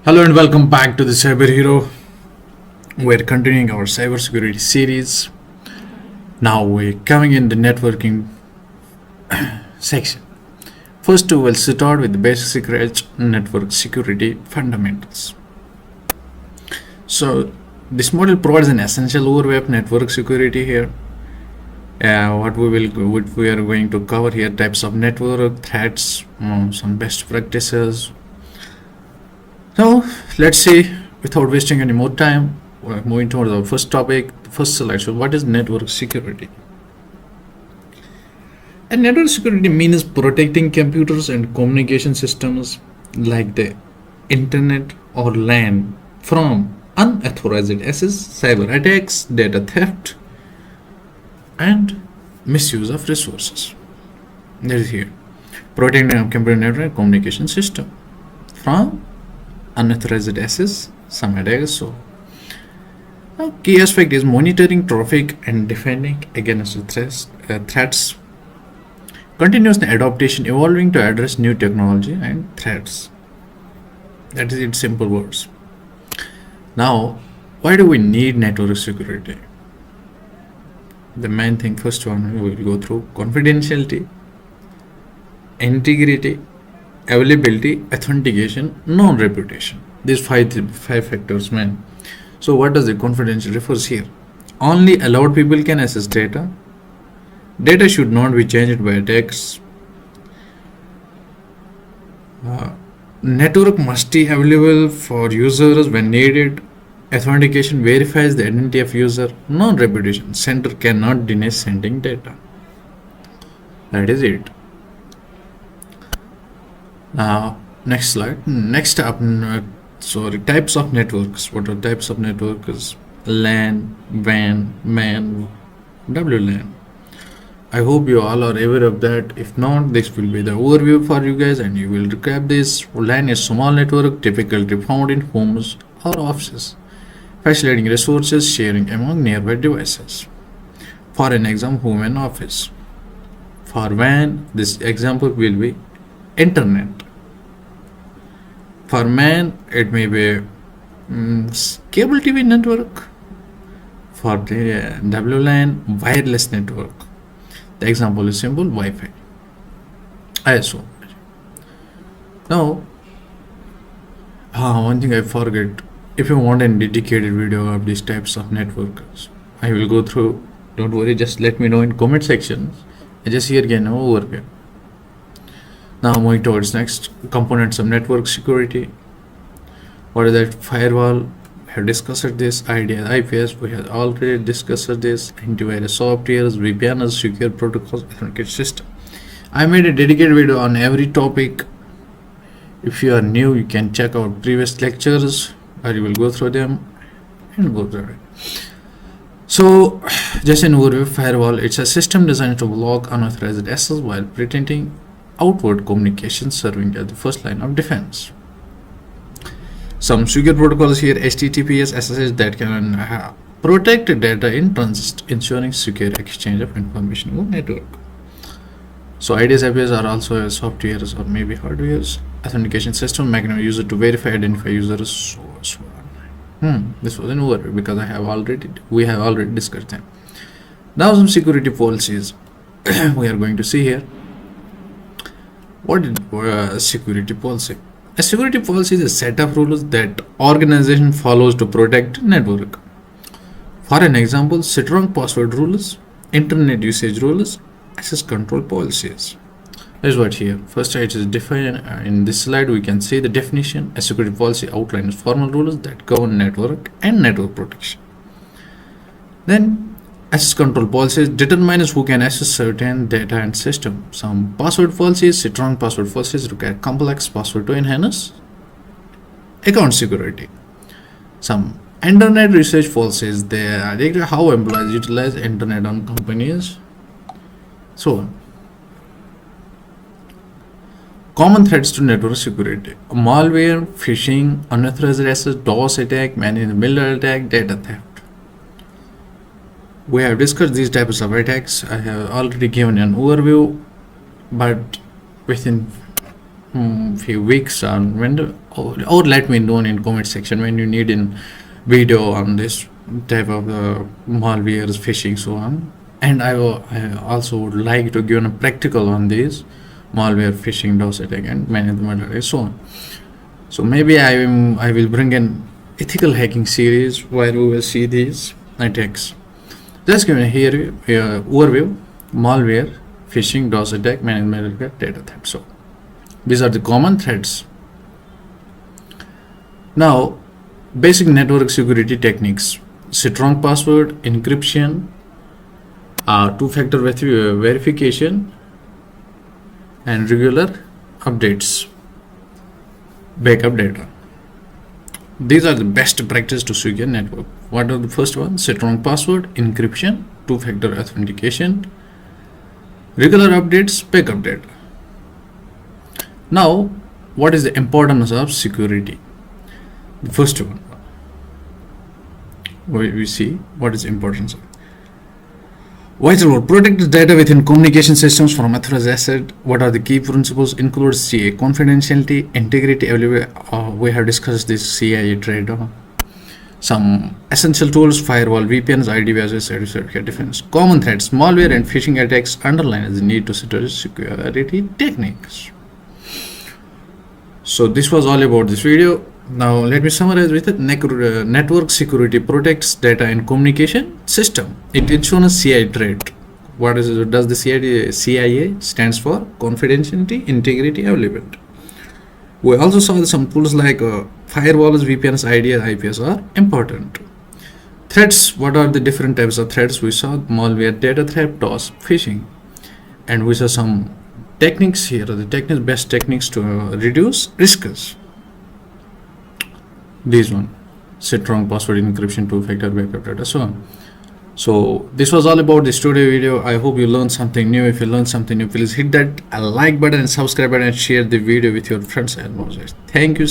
Hello and welcome back to the Cyber Hero. We're continuing our cybersecurity series. Now we're coming in the networking section. First, we'll start with the basic network security fundamentals. So, this model provides an essential overview of network security here. What we are going to cover here: types of network, threats, some best practices. So let's see, without wasting any more time, we're moving towards our first topic, first selection. What is network security? And network security means protecting computers and communication systems like the internet or LAN from unauthorized access, cyber attacks, data theft, and misuse of resources. That is here. Protecting a computer network communication system from unauthorized access, some attacks. So, now key aspect is monitoring traffic and defending against threats. Continuous adaptation, evolving to address new technology and threats. That is in simple words. Now, why do we need network security? The main thing, first one, we will go through confidentiality, integrity, availability, authentication, non-reputation. These five factors, man. So what does the confidential refers here? Only allowed people can access data. Data should not be changed by attacks. Network must be available for users when needed. Authentication verifies the identity of user. Non-reputation. Sender cannot deny sending data. That is it. Next slide. Next up, types of networks. What are types of networks? LAN, WAN, MAN, WLAN. I hope you all are aware of that. If not, this will be the overview for you guys and you will recap this. LAN is small network typically found in homes or offices, facilitating resources sharing among nearby devices. For an example, home and office. For WAN, this example will be internet. For MAN, it may be cable TV network. For the WLAN, wireless network. The example is simple: Wi-Fi, ISO. Now, one thing I forget. If you want a dedicated video of these types of networks, I will go through. Don't worry, just let me know in comment sections. I just here again overview. Now moving towards next components of network security. What is that? Firewall. We have discussed this. IDS, IPS. We have already discussed this. Antivirus softwares, VPN, secure protocols, authentication system. I made a dedicated video on every topic. If you are new, you can check out previous lectures, or you will go through them and go through it. So, just an overview. Firewall. It's a system designed to block unauthorized access while pretending outward communication, serving as the first line of defense. Some secure protocols here: HTTPS, SSH, that can protect data in transit, ensuring secure exchange of information on network. So IDS, IPS are also softwares or maybe hardwares. Authentication system, mechanism used to verify, identify users, so on. This was an overview because we have already discussed them. Now some security policies we are going to see here. What is security policy? A security policy is a set of rules that organization follows to protect network. For an example, strong password rules, internet usage rules, access control policies. That's what here. First, it is defined in this slide. We can see the definition. A security policy outlines formal rules that govern network and network protection. Then, access control policies determines who can access certain data and system. Some password policies, strong password policies, require complex password to enhance account security. Some internet research policies, they regulate how employees utilize internet on companies, so on. Common threats to network security: malware, phishing, unauthorized access, DOS attack, man-in-the-middle attack, data theft. We have discussed these types of attacks. I have already given an overview, but within few weeks on or let me know in comment section when you need in video on this type of malwares, phishing, so on. And I also would like to give a practical on this malware, phishing, DOS attack, and management attack, so on. So maybe I will bring an ethical hacking series where we will see these attacks. Just give me here overview: malware, phishing, DOS attack, management attack, data theft. So these are the common threats. Now, basic network security techniques: strong password, encryption, two-factor verification, and regular updates, backup data. These are the best practice to secure network. What are the first one? Strong password, encryption, two-factor authentication, regular updates, backup data. Now, what is the importance of security? The first one, we see what is the importance of. Vital role: protect data within communication systems from authorized asset. What are the key principles? Includes CA, confidentiality, integrity. We have discussed this CIA trade. Some essential tools: firewall, VPNs, IDS, cybersecurity defense. Common threats: malware and phishing attacks underline the need to security techniques. So this was all about this video. Now let me summarize with it. Network security protects data in communication system. It ensures CIA trait. What does the CIA stands for? Confidentiality, integrity, availability. We also saw some tools like firewalls, VPNs, IDS, IPS are important. Threats: what are the different types of threats? We saw malware, data theft, DOS, phishing, and we saw some techniques here. The best techniques to reduce risks. This one: strong password, encryption, two-factor backup data, so on. So this was all about this today video. I hope you learned something new. If you learned something new, please hit that like button and subscribe button and share the video with your friends and more. Thank you.